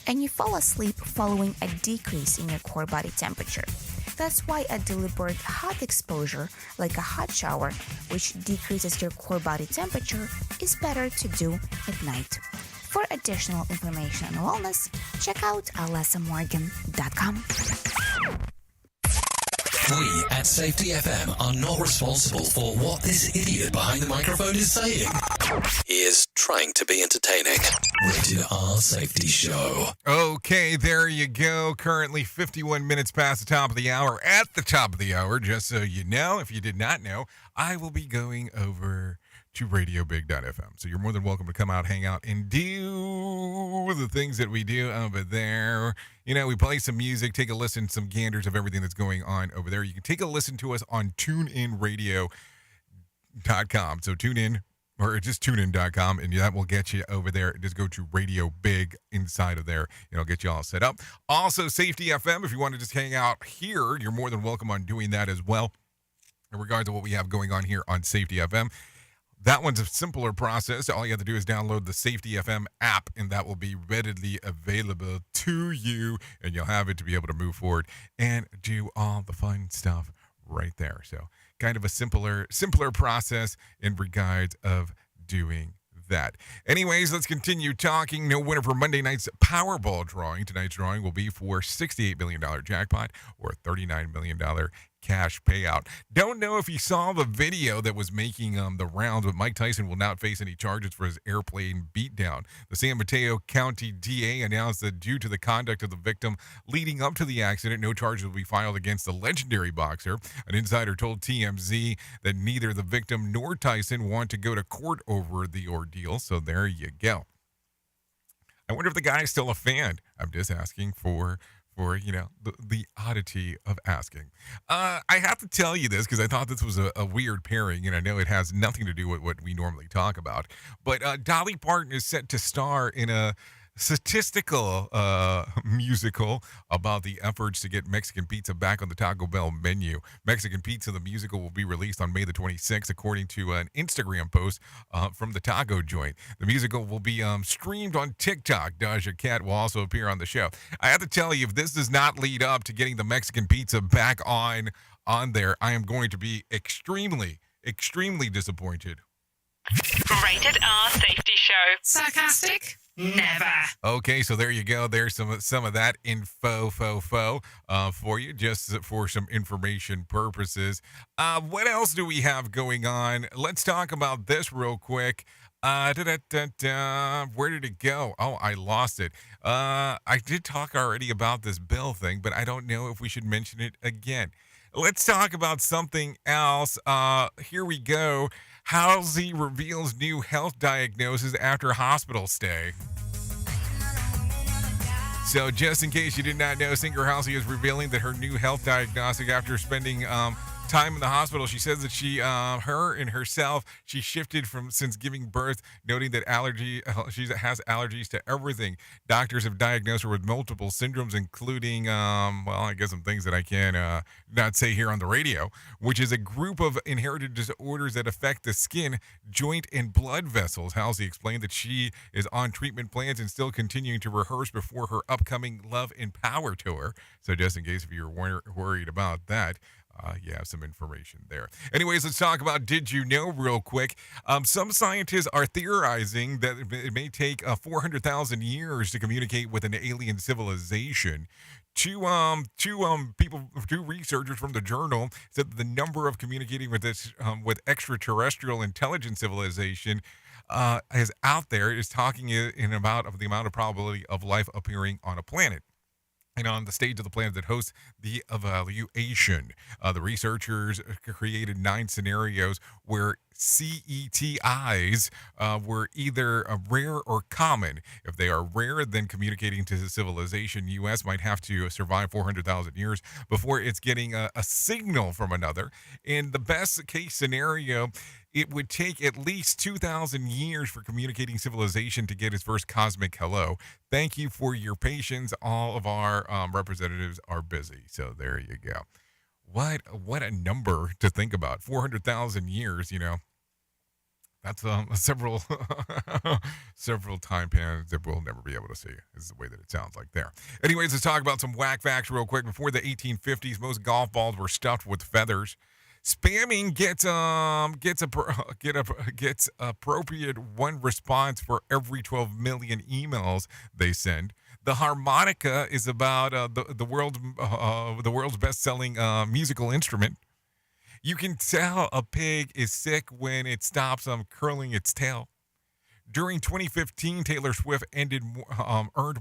and you fall asleep following a decrease in your core body temperature. That's why a deliberate hot exposure, like a hot shower, which decreases your core body temperature, is better to do at night. For additional information on wellness, check out alessamorgan.com. We at Safety FM are not responsible for what this idiot behind the microphone is saying. He is trying to be entertaining. Rated R Safety Show. Okay, there you go. Currently 51 minutes past the top of the hour. At the top of the hour, just so you know, if you did not know, I will be going over to radiobig.fm. So you're more than welcome to come out, hang out, and do the things that we do over there. You know, we play some music, take a listen, some ganders of everything that's going on over there. You can take a listen to us on TuneInRadio.com. So tune in, or just tunein.com, and that will get you over there. Just go to Radio Big inside of there. It'll get you all set up. Also, Safety FM, if you want to just hang out here, you're more than welcome on doing that as well. In regards to what we have going on here on Safety FM. That one's a simpler process. All you have to do is download the Safety FM app, and that will be readily available to you, and you'll have it to be able to move forward and do all the fun stuff right there. So kind of a simpler process in regards of doing that. Anyways, let's continue talking. No winner for Monday night's Powerball drawing. Tonight's drawing will be for $68 million jackpot or $39 million cash payout. Don't know if you saw the video that was making the rounds, but Mike Tyson will not face any charges for his airplane beatdown. The San Mateo County DA announced that due to the conduct of the victim leading up to the accident, no charges will be filed against the legendary boxer. An insider told TMZ that neither the victim nor Tyson want to go to court over the ordeal, so there you go. I wonder if the guy's still a fan. I'm just asking for the oddity of asking. I have to tell you this because I thought this was a weird pairing, and I know it has nothing to do with what we normally talk about. But Dolly Parton is set to star in a statistical musical about the efforts to get Mexican pizza back on the Taco Bell menu. Mexican Pizza, the musical, will be released on May the 26th, according to an Instagram post from the taco joint. The musical will be streamed on TikTok. Doja Cat will also appear on the show. I have to tell you, if this does not lead up to getting the Mexican pizza back on there, I am going to be extremely disappointed. Rated R Safety Show. Sarcastic? Never. Okay, so there you go. There's some of that info for you, just for some information purposes. What else do we have going on? Let's talk about this real quick. Where did it go? Oh, I lost it. I did talk already about this bill thing, but I don't know if we should mention it again. Let's talk about something else. Here we go. Halsey reveals new health diagnosis after hospital stay. So just in case you did not know, singer Halsey is revealing that her new health diagnostic after spending time in the hospital. She says that she shifted since giving birth, noting that she has allergies to everything. Doctors have diagnosed her with multiple syndromes, including, I guess some things that I can not say here on the radio, which is a group of inherited disorders that affect the skin, joint, and blood vessels. Halsey explained that she is on treatment plans and still continuing to rehearse before her upcoming Love and Power tour. So just in case if you're worried about that, you have some information there. Anyways, let's talk about Did You Know real quick. Some scientists are theorizing that it may take 400,000 years to communicate with an alien civilization. Two researchers from the journal said that the number of communicating with with extraterrestrial intelligent civilization is out there is talking about the amount of probability of life appearing on a planet. And on the stage of the planet that hosts the evaluation, the researchers created 9 scenarios where CETIs were either rare or common. If they are rare, then communicating to the civilization, U.S. might have to survive 400,000 years before it's getting a signal from another. In the best case scenario, it would take at least 2,000 years for communicating civilization to get its first cosmic hello. Thank you for your patience. All of our representatives are busy. So there you go. What a number to think about. 400,000 years, that's several time spans that we'll never be able to see, is the way that it sounds like there. Anyways, let's talk about some whack facts real quick. Before the 1850s, most golf balls were stuffed with feathers. Spamming gets appropriate one response for every 12 million emails they send. The harmonica is about the world's best-selling musical instrument. You can tell a pig is sick when it stops curling its tail. During 2015, Taylor Swift earned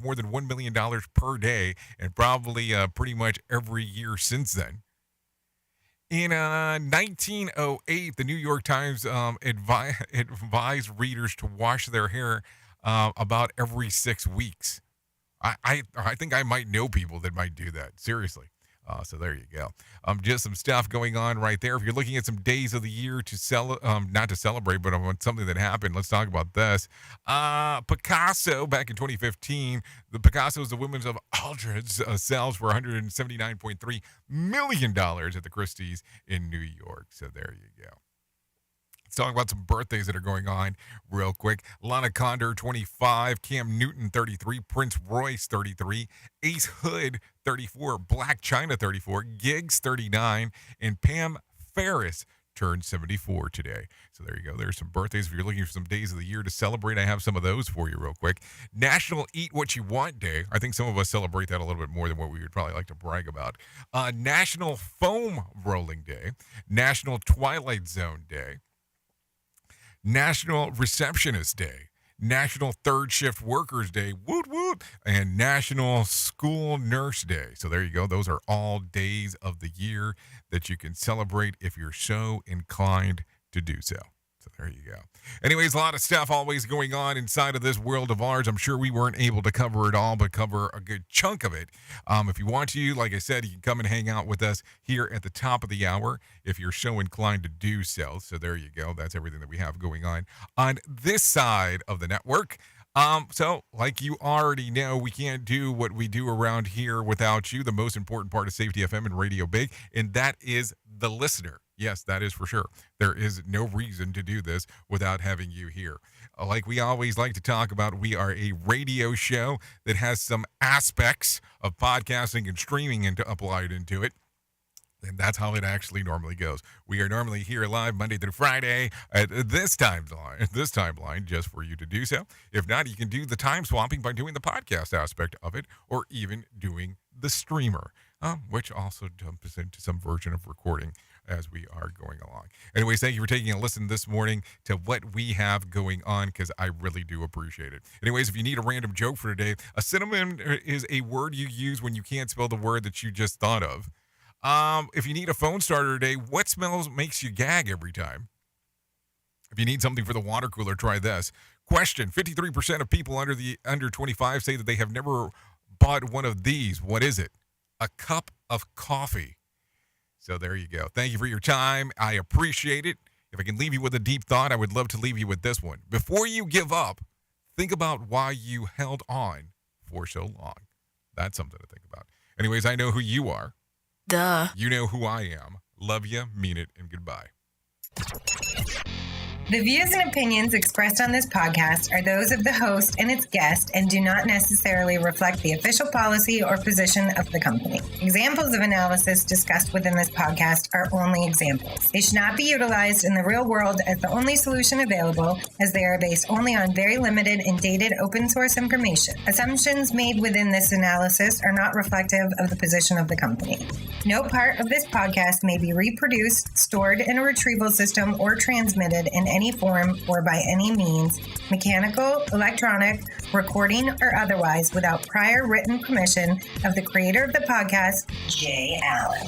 more than $1 million per day, and probably pretty much every year since then. In 1908, the New York Times advised readers to wash their hair about every 6 weeks. I think I might know people that might do that. Seriously. So there you go. Just some stuff going on right there. If you're looking at some days of the year to not to celebrate, but on something that happened, let's talk about this. Picasso, back in 2015, the Picasso's The Women of Aldridge sells for $179.3 million at the Christie's in New York. So there you go. Let's talk about some birthdays that are going on real quick. Lana Condor, 25. Cam Newton, 33. Prince Royce, 33. Ace Hood, 34. Black China, 34. Giggs, 39. And Pam Ferris turned 74 today. So there you go. There's some birthdays. If you're looking for some days of the year to celebrate, I have some of those for you real quick. National Eat What You Want Day. I think some of us celebrate that a little bit more than what we would probably like to brag about. National Foam Rolling Day. National Twilight Zone Day. National Receptionist Day, National Third Shift Workers Day, woot woot, and National School Nurse Day. So there you go. Those are all days of the year that you can celebrate if you're so inclined to do so. So there you go. Anyways, a lot of stuff always going on inside of this world of ours. I'm sure we weren't able to cover it all, but cover a good chunk of it. If you want to, like I said, you can come and hang out with us here at the top of the hour if you're so inclined to do so. So there you go. That's everything that we have going on this side of the network. So like you already know, we can't do what we do around here without you. The most important part of Safety FM and Radio Big, and that is the listener. Yes, that is for sure. There is no reason to do this without having you here. Like we always like to talk about, we are a radio show that has some aspects of podcasting and streaming applied into it. And that's how it actually normally goes. We are normally here live Monday through Friday at this timeline, just for you to do so. If not, you can do the time swapping by doing the podcast aspect of it, or even doing the streamer, which also jumps into some version of recording as we are going along. Anyways, thank you for taking a listen this morning to what we have going on, because I really do appreciate it. Anyways, if you need a random joke for today, a synonym is a word you use when you can't spell the word that you just thought of. If you need a phone starter today, what smells makes you gag every time? If you need something for the water cooler, try this. Question: 53% of people under 25 say that they have never bought one of these. What is it? A cup of coffee. So there you go. Thank you for your time. I appreciate it. If I can leave you with a deep thought, I would love to leave you with this one. Before you give up, think about why you held on for so long. That's something to think about. Anyways, I know who you are. Duh. You know who I am. Love you, mean it, and goodbye. The views and opinions expressed on this podcast are those of the host and its guest and do not necessarily reflect the official policy or position of the company. Examples of analysis discussed within this podcast are only examples. They should not be utilized in the real world as the only solution available, as they are based only on very limited and dated open source information. Assumptions made within this analysis are not reflective of the position of the company. No part of this podcast may be reproduced, stored in a retrieval system, or transmitted in any form or by any means, mechanical, electronic, recording, or otherwise, without prior written permission of the creator of the podcast, Jay Allen.